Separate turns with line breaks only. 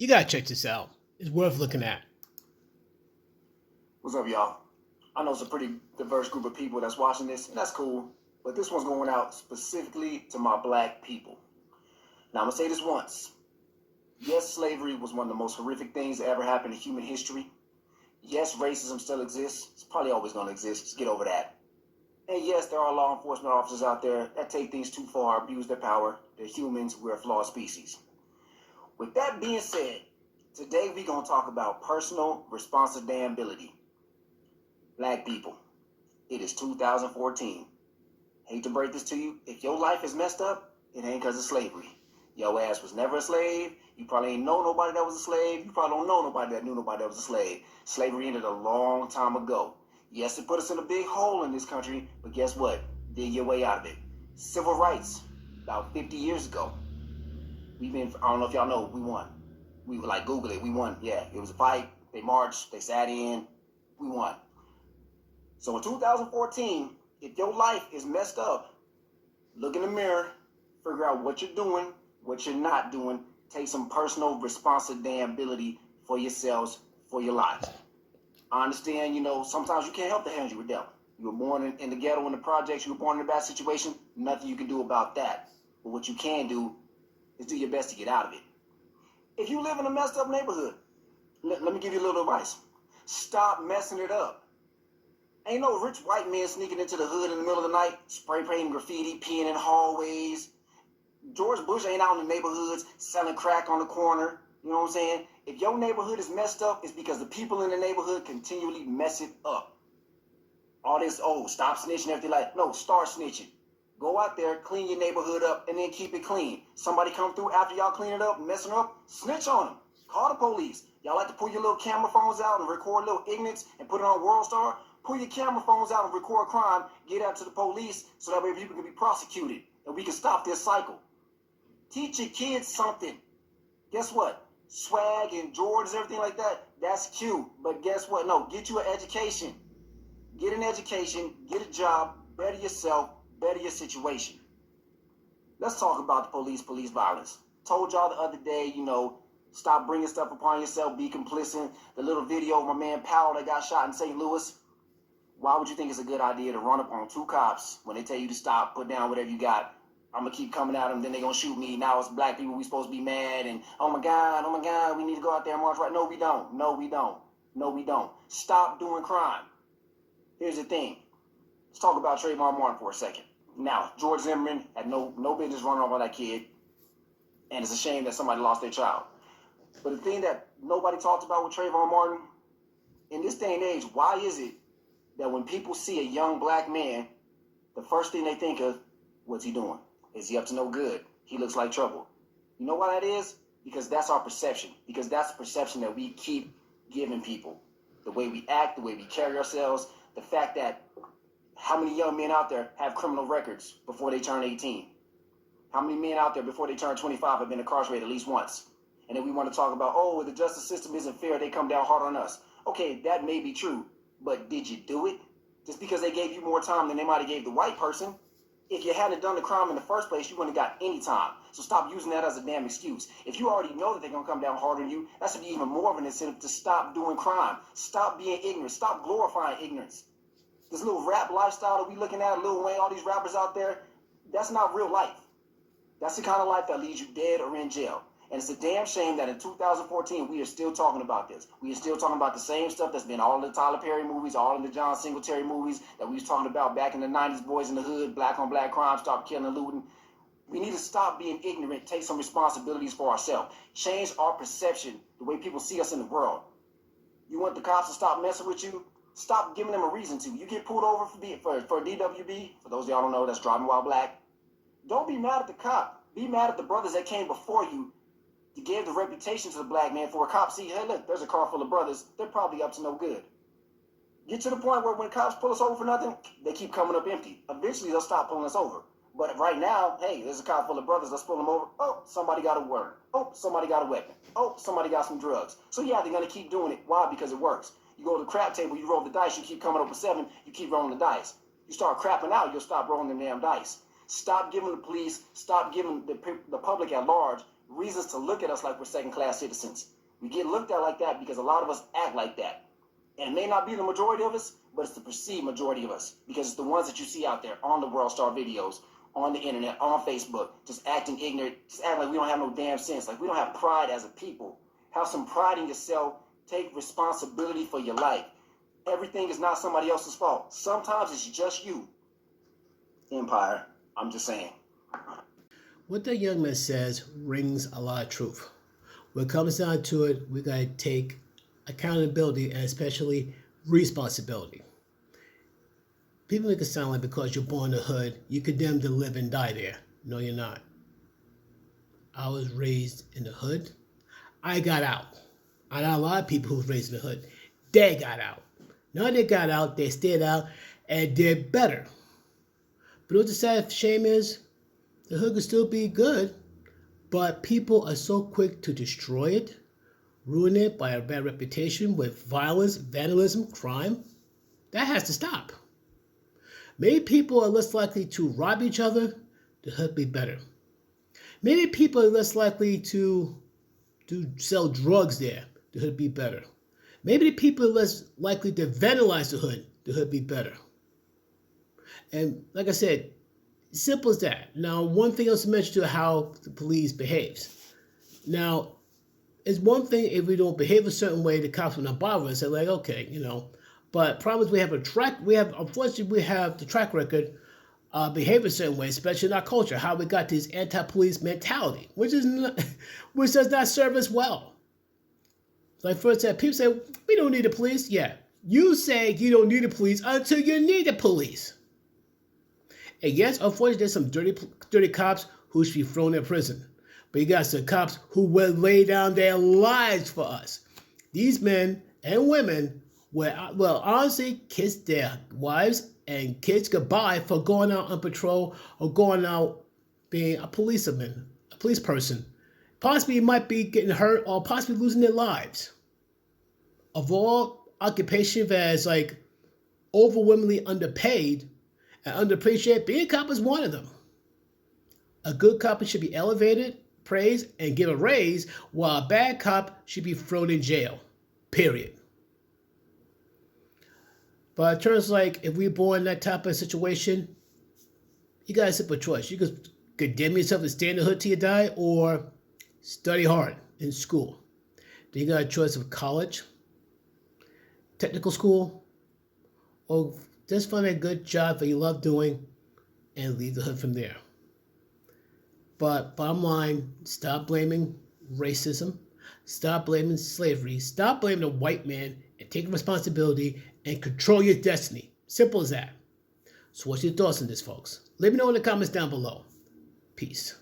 You gotta check this out. It's worth looking at.
What's up, y'all? I know it's a pretty diverse group of people that's watching this, and that's cool. But this one's going out specifically to my black people. Now, I'm going to say this once. Yes, slavery was one of the most horrific things that ever happened in human history. Yes, racism still exists. It's probably always going to exist. Just get over that. And yes, there are law enforcement officers out there that take things too far, abuse their power. They're humans. We're a flawed species. With that being said, today we're going to talk about personal responsibility. Black people, it is 2014. Hate to break this to you. If your life is messed up, it ain't because of slavery. Your ass was never a slave. You probably ain't know nobody that was a slave. You probably don't know nobody that knew nobody that was a slave. Slavery ended a long time ago. Yes, it put us in a big hole in this country, but guess what? Dig your way out of it. Civil rights, about 50 years ago. I don't know if y'all know, we won. We were like, Google it, we won. Yeah, it was a fight. They marched, they sat in, we won. So in 2014, if your life is messed up, look in the mirror, figure out what you're doing, what you're not doing. Take some personal responsibility for yourselves, for your lives. I understand, sometimes you can't help the hands you were dealt. You were born in the ghetto, in the projects, you were born in a bad situation. Nothing you can do about that. But what you can do is do your best to get out of it. If you live in a messed up neighborhood, let me give you a little advice. Stop messing it up. Ain't no rich white man sneaking into the hood in the middle of the night, spray painting graffiti, peeing in hallways. George Bush ain't out in the neighborhoods selling crack on the corner. You know what I'm saying? If your neighborhood is messed up, it's because the people in the neighborhood continually mess it up. All this, stop snitching, everything no, start snitching. Go out there, clean your neighborhood up, and then keep it clean. Somebody come through after y'all clean it up, messing up, snitch on them. Call the police. Y'all like to pull your little camera phones out and record little ignorance and put it on WorldStar? Pull your camera phones out and record crime, get out to the police, so that way people can be prosecuted, and we can stop this cycle. Teach your kids something. Guess what? Swag and Jordans, everything like that, that's cute. But guess what? No, get you an education. Get an education, get a job, better yourself, better your situation. Let's talk about the police violence. Told y'all the other day, stop bringing stuff upon yourself, be complicit. The little video of my man Powell that got shot in St. Louis. Why would you think it's a good idea to run up on two cops when they tell you to stop, put down whatever you got? I'm going to keep coming at them, then they're going to shoot me. Now it's black people, we supposed to be mad, and oh my God, we need to go out there and march right. No, we don't. Stop doing crime. Here's the thing. Let's talk about Trayvon Martin for a second. Now, George Zimmerman had no business running off on that kid, and it's a shame that somebody lost their child. But the thing that nobody talked about with Trayvon Martin, in this day and age, why is it that when people see a young black man, the first thing they think of, what's he doing? Is he up to no good? He looks like trouble. You know why that is? Because that's our perception. Because that's the perception that we keep giving people. The way we act, the way we carry ourselves, the fact that how many young men out there have criminal records before they turn 18? How many men out there before they turn 25 have been incarcerated at least once? And then we want to talk about, the justice system isn't fair, they come down hard on us. Okay, that may be true. But did you do it? Just because they gave you more time than they might have gave the white person. If you hadn't done the crime in the first place, you wouldn't have got any time. So stop using that as a damn excuse. If you already know that they're going to come down hard on you, that should be even more of an incentive to stop doing crime. Stop being ignorant. Stop glorifying ignorance. This little rap lifestyle that we looking at, Lil Wayne, all these rappers out there, that's not real life. That's the kind of life that leaves you dead or in jail. And it's a damn shame that in 2014, we are still talking about this. We are still talking about the same stuff that's been all in the Tyler Perry movies, all in the John Singletary movies that we was talking about back in the 90s, Boys in the Hood, black on black crime, stop killing and looting. We need to stop being ignorant, take some responsibilities for ourselves, change our perception, the way people see us in the world. You want the cops to stop messing with you? Stop giving them a reason to. You get pulled over for DWB, for those of y'all don't know, that's driving while black. Don't be mad at the cop. Be mad at the brothers that came before you. You gave the reputation to the black man for a cop. See, hey, look, there's a car full of brothers. They're probably up to no good. Get to the point where when cops pull us over for nothing, they keep coming up empty. Eventually, they'll stop pulling us over. But right now, hey, there's a car full of brothers. Let's pull them over. Oh, somebody got a warrant. Oh, somebody got a weapon. Oh, somebody got some drugs. So, yeah, they're going to keep doing it. Why? Because it works. You go to the crap table, you roll the dice, you keep coming up with 7, you keep rolling the dice. You start crapping out, you'll stop rolling the damn dice. Stop giving the police, stop giving the public at large reasons to look at us like we're second-class citizens. We get looked at like that because a lot of us act like that. And it may not be the majority of us, but it's the perceived majority of us, because it's the ones that you see out there on the World Star videos, on the internet, on Facebook, just acting ignorant, just acting like we don't have no damn sense, like we don't have pride as a people. Have some pride in yourself. Take responsibility for your life. Everything is not somebody else's fault. Sometimes it's just you. Empire, I'm just saying.
What the young man says rings a lot of truth. When it comes down to it, we got to take accountability and especially responsibility. People make it sound like because you're born in the hood, you're condemned to live and die there. No, you're not. I was raised in the hood. I got out. I know a lot of people who were raised in the hood. They got out. No, they got out. They stayed out and did better. But what the sad shame is, the hood could still be good, but people are so quick to destroy it, ruin it by a bad reputation with violence, vandalism, crime. That has to stop. Maybe people are less likely to rob each other, the hood be better. Maybe people are less likely to sell drugs there, the hood be better. Maybe the people are less likely to vandalize the hood be better. And like I said, simple as that. Now, one thing else to mention to how the police behaves. Now, it's one thing if we don't behave a certain way, the cops will not bother us. They're like, okay, But problem is unfortunately, we have the track record behave a certain way, especially in our culture, how we got this anti-police mentality, which does not serve us well. Like for example, people say, we don't need the police. Yeah, you say you don't need the police until you need the police. And yes, unfortunately, there's some dirty cops who should be thrown in prison. But you got some cops who will lay down their lives for us. These men and women will honestly kiss their wives and kids goodbye for going out on patrol or going out being a policeman, a police person. Possibly might be getting hurt or possibly losing their lives. Of all occupations that's like overwhelmingly underpaid and underappreciated, being a cop is one of them. A good cop should be elevated, praised, and give a raise, while a bad cop should be thrown in jail. Period. But in terms like if we're born in that type of situation, you got a simple choice. You could condemn yourself to stay in the hood till you die or study hard in school. Then you got a choice of college, technical school, or just find a good job that you love doing and leave the hood from there. But bottom line, stop blaming racism, stop blaming slavery, stop blaming the white man, and take responsibility and control your destiny. Simple as that. So what's your thoughts on this, folks? Let me know in the comments down below. Peace.